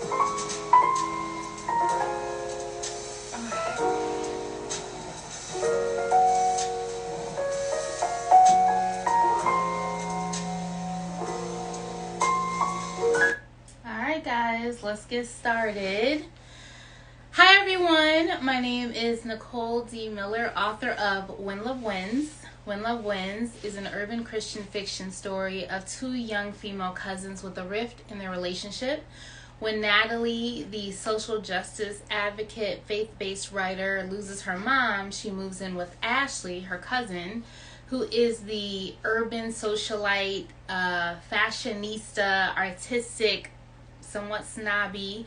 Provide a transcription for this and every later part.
Alright guys, let's get started. Hi everyone, my name is Nicole D. Miller, author of When Love Wins. When Love Wins is an urban Christian fiction story of two young female cousins with a rift in their relationship. When Natalie, the social justice advocate, faith-based writer, loses her mom, she moves in with Ashley, her cousin, who is the urban socialite, fashionista, artistic, somewhat snobby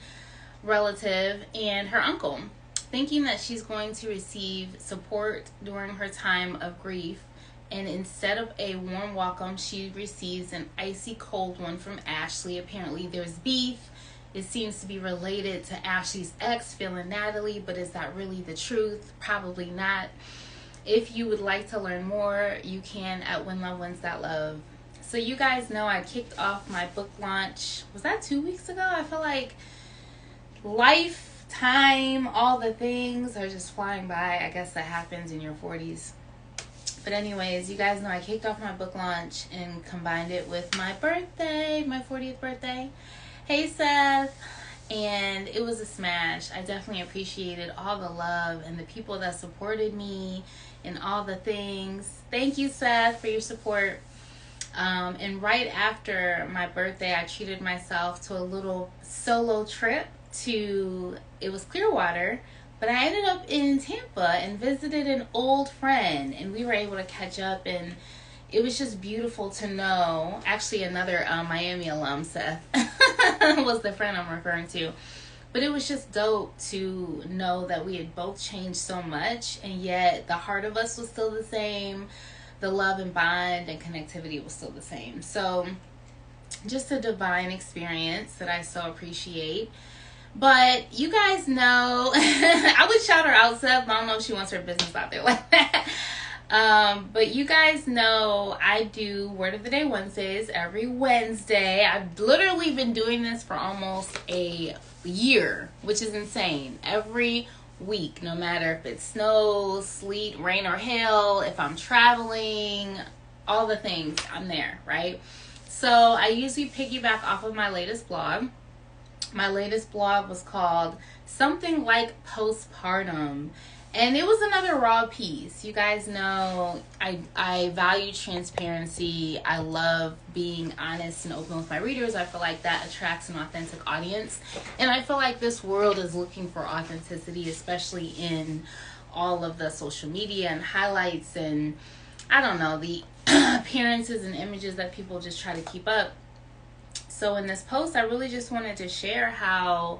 relative, and her uncle. Thinking that she's going to receive support during her time of grief, and instead of a warm welcome, she receives an icy cold one from Ashley. Apparently there's beef. It seems to be related to Ashley's ex feeling Natalie, but is that really the truth? Probably not. If you would like to learn more, you can at whenlovewins.love. So you guys know I kicked off my book launch. Was that 2 weeks ago? I feel like life, time, all the things are just flying by. I guess that happens in your 40s. But anyways, you guys know I kicked off my book launch and combined it with my birthday, my 40th birthday. Hey Seth. And it was a smash. I definitely appreciated all the love and the people that supported me and all the things. Thank you, Seth, for your support. And right after my birthday, I treated myself to a little solo trip to, it was Clearwater, but I ended up in Tampa and visited an old friend, and we were able to catch up, and it was just beautiful to know. Actually, another Miami alum, Seth, was the friend I'm referring to. But it was just dope to know that we had both changed so much, and yet the heart of us was still the same. The love and bond and connectivity was still the same. So just a divine experience that I so appreciate. But you guys know, I would shout her out, Seth, but I don't know if she wants her business out there like that. But you guys know I do Word of the Day Wednesdays every Wednesday. I've literally been doing this for almost a year, which is insane. Every week, no matter if it snows, sleet, rain, or hail, if I'm traveling, all the things, I'm there, right? So I usually piggyback off of my latest blog. My latest blog was called Something Like Postpartum. And it was another raw piece. You guys know I value transparency. I love being honest and open with my readers. I feel like that attracts an authentic audience. And I feel like this world is looking for authenticity, especially in all of the social media and highlights and, I don't know, the appearances and images that people just try to keep up. So in this post, I really just wanted to share how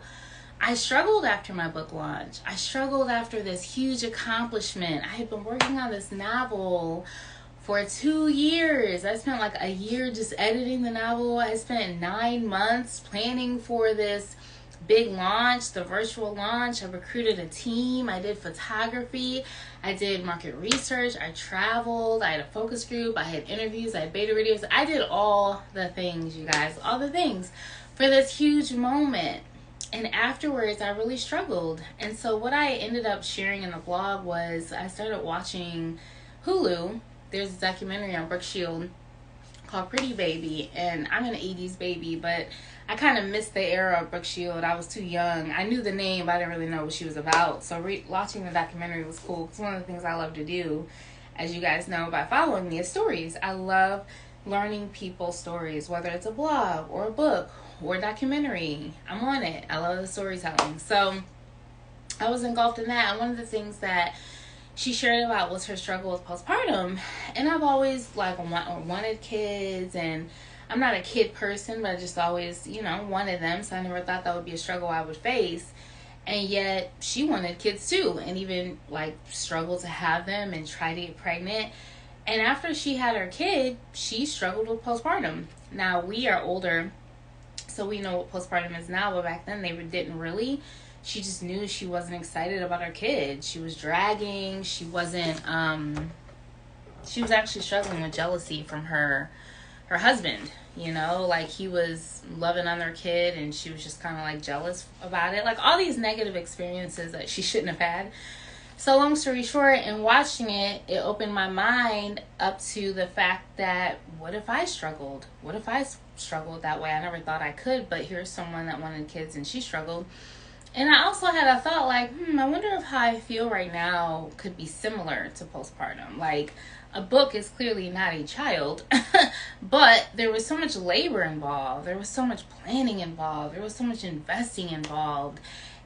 I struggled after my book launch. I struggled after this huge accomplishment. I had been working on this novel for 2 years. I spent like a year just editing the novel. I spent 9 months planning for this big launch, the virtual launch. I recruited a team. I did photography. I did market research. I traveled. I had a focus group. I had interviews. I had beta videos. I did all the things, you guys, all the things for this huge moment. And afterwards, I really struggled. And so what I ended up sharing in the blog was I started watching Hulu. There's a documentary on Brooke Shield called Pretty Baby. And I'm an 80s baby, but I kind of missed the era of Brooke Shield. I was too young. I knew the name, but I didn't really know what she was about. So watching the documentary was cool. It's one of the things I love to do, as you guys know, by following me, is stories. I love learning people's stories, whether it's a blog or a book or a documentary. I'm on it. I love the storytelling. So I was engulfed in that. And one of the things that she shared about was her struggle with postpartum. And I've always wanted kids, and I'm not a kid person, but I just always, wanted them. So I never thought that would be a struggle I would face. And yet she wanted kids too, and even struggled to have them and try to get pregnant. And after she had her kid, she struggled with postpartum. Now we are older, so we know what postpartum is now, but back then they didn't really. She just knew she wasn't excited about her kid. She was dragging. She wasn't, she was actually struggling with jealousy from her her husband, like he was loving on their kid and she was just kind of like jealous about it. Like all these negative experiences that she shouldn't have had. So long story short, in watching it, it opened my mind up to the fact that what if I struggled? What if I struggled that way? I never thought I could, but here's someone that wanted kids and she struggled. And I also had a thought like, I wonder if how I feel right now could be similar to postpartum. Like, a book is clearly not a child, but there was so much labor involved. There was so much planning involved. There was so much investing involved.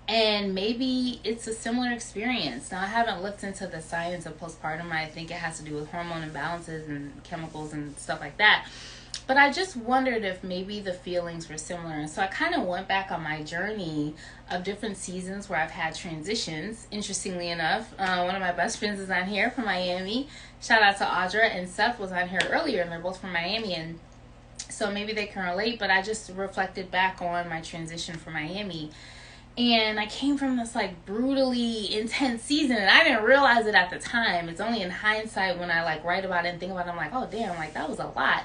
And maybe it's a similar experience. Now, I haven't looked into the science of postpartum. I think it has to do with hormone imbalances and chemicals and stuff like that. But I just wondered if maybe the feelings were similar. And so I kind of went back on my journey of different seasons where I've had transitions. Interestingly enough, one of my best friends is on here from Miami. Shout out to Audra, and Seth was on here earlier, and they're both from Miami. And so maybe they can relate, but I just reflected back on my transition from Miami. And I came from this like brutally intense season, and I didn't realize it at the time. It's only in hindsight when I like write about it and think about it, I'm like, oh damn, like that was a lot.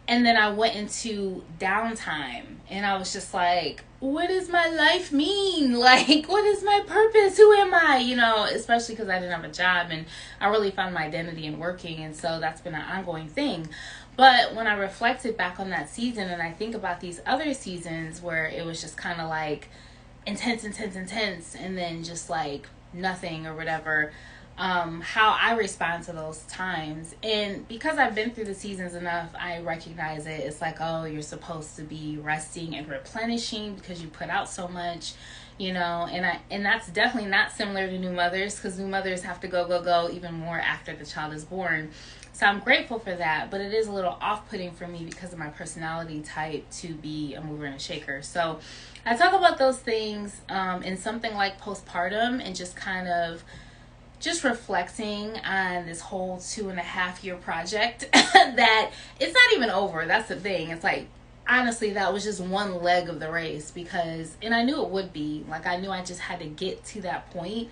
And then I went into downtime and I was just like, what does my life mean? Like, what is my purpose? Who am I? Especially because I didn't have a job and I really found my identity in working. And so that's been an ongoing thing. But when I reflected back on that season and I think about these other seasons where it was just kind of like intense, and then just like nothing or whatever, how I respond to those times. And because I've been through the seasons enough, I recognize it. It's like, oh, you're supposed to be resting and replenishing because you put out so much, and that's definitely not similar to new mothers, because new mothers have to go even more after the child is born. So I'm grateful for that, but it is a little off-putting for me because of my personality type to be a mover and a shaker. So I talk about those things in something like postpartum, and just kind of just reflecting on this whole 2.5-year project that it's not even over. That's the thing. It's like, honestly, that was just one leg of the race, and I knew it would be. Like, I knew I just had to get to that point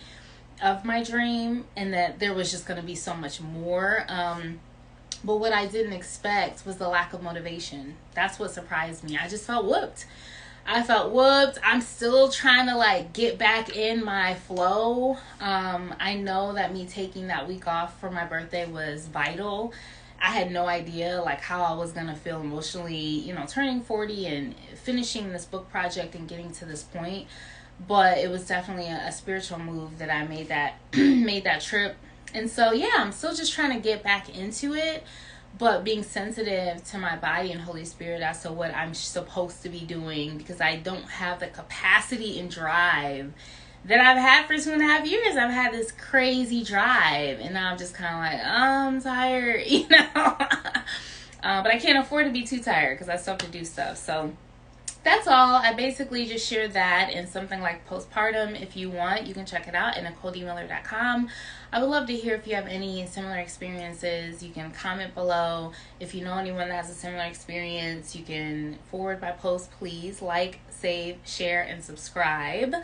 of my dream, and that there was just going to be so much more. But what I didn't expect was the lack of motivation. That's what surprised me. I just felt whooped. I'm still trying to like get back in my flow. I know that me taking that week off for my birthday was vital. I had no idea like how I was going to feel emotionally, turning 40 and finishing this book project and getting to this point. But it was definitely a spiritual move that I made that trip. And so, yeah, I'm still just trying to get back into it, but being sensitive to my body and Holy Spirit as to what I'm supposed to be doing, because I don't have the capacity and drive that I've had for 2.5 years. I've had this crazy drive, and now I'm just kind of like, I'm tired, but I can't afford to be too tired because I still have to do stuff. So that's all. I basically just shared that in something like postpartum. If you want, you can check it out at NicoleDMiller.com. I would love to hear if you have any similar experiences. You can comment below. If you know anyone that has a similar experience, you can forward my post. Please like, save, share, and subscribe.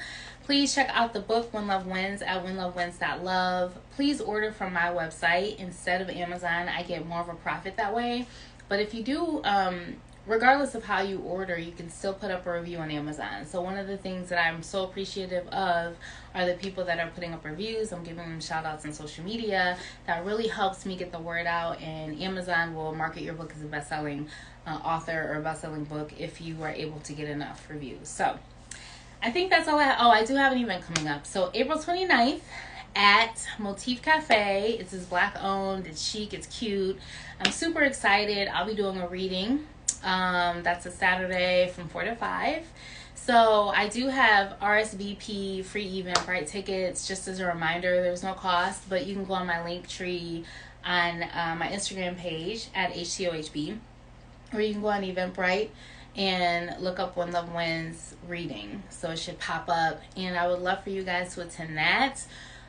Please check out the book When Love Wins at whenlovewins.love. Please order from my website instead of Amazon. I get more of a profit that way. But if you do, regardless of how you order, you can still put up a review on Amazon. So one of the things that I'm so appreciative of are the people that are putting up reviews. I'm giving them shout outs on social media. That really helps me get the word out, and Amazon will market your book as a best-selling author or a best-selling book if you are able to get enough reviews. So I think that's all I have. Oh, I do have an event coming up. So April 29th at Motif Cafe. It's Black owned, it's chic, it's cute. I'm super excited. I'll be doing a reading. That's a Saturday from 4 to 5. So I do have RSVP free Eventbrite tickets. Just as a reminder, there's no cost, but you can go on my link tree on my Instagram page at HTOHB, or you can go on Eventbrite and look up When Love Wins reading. So it should pop up, and I would love for you guys to attend that.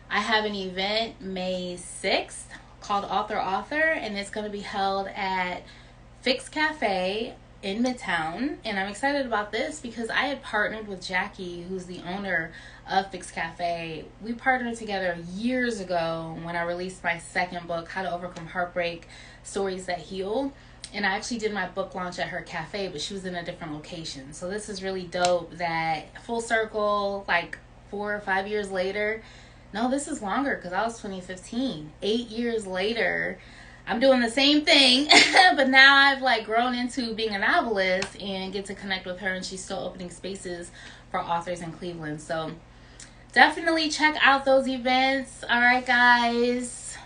I have an event May 6th called Author, and it's going to be held at Fix Cafe in Midtown, and I'm excited about this because I had partnered with Jackie, who's the owner of Fix Cafe. We partnered together years ago when I released my second book, How to Overcome Heartbreak, Stories That Heal. And I actually did my book launch at her cafe, but she was in a different location. So this is really dope that full circle, like 4 or 5 years later. No, this is longer because I was 2015. 8 years later, I'm doing the same thing, but now I've like grown into being a novelist and get to connect with her, and she's still opening spaces for authors in Cleveland. So definitely check out those events. All right, guys.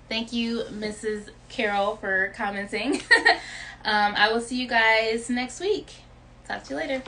Thank you, Mrs. Carol, for commenting. I will see you guys next week. Talk to you later.